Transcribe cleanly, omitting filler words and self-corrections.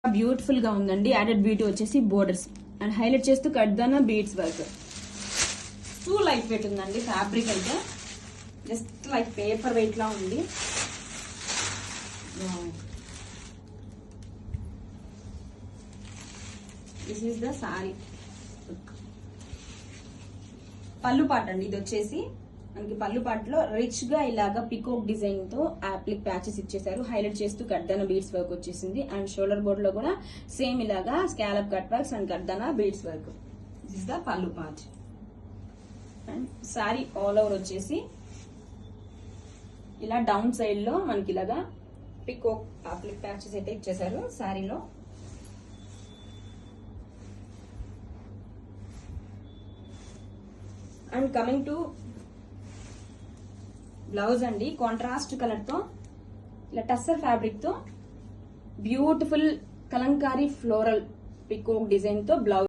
Beautiful గా ఉందండి. Added beauty వచ్చేసి బోర్డర్స్ అండ్ హైలైట్ చేస్తూ కడ్దానా beads work. Too light weight ఉందండి. ఫ్యాబ్రిక్ అయితే జస్ట్ లైక్ పేపర్ వెయిట్ లా ఉంది. This is the sari. Pallu పాట అండి ఇది వచ్చేసి. మనకి పళ్ళు పాటలో రిచ్ గా ఇలాగా పికోక్ డిజైన్ తో యాప్లిక్ ప్యాచెస్ ఇచ్చేసారు. హైలైట్ చేస్తూ కడ్దానా బీడ్స్ వర్క్ వచ్చేసింది. అండ్ షోల్డర్ బోర్డ్ లో కూడా సేమ్ ఇలాగా స్కాలప్ కట్ వర్క్స్ అండ్ కడ్దానా beads work. This is the pallu part. And sari all over వచ్చేసి ఇలా డౌన్ సైడ్ లో మనకి ఇలాగా పికోక్ యాప్లిక్ ప్యాచెస్ అయితే ఇచ్చేసారు సారీలో. అండ్ కమింగ్ టు బ్లౌజ్ అండి, కాంట్రాస్ట్ కలర్ తో ఇలా టస్సర్ ఫ్యాబ్రిక్ తో beautiful Kalamkari floral peacock design తో బ్లౌజ్.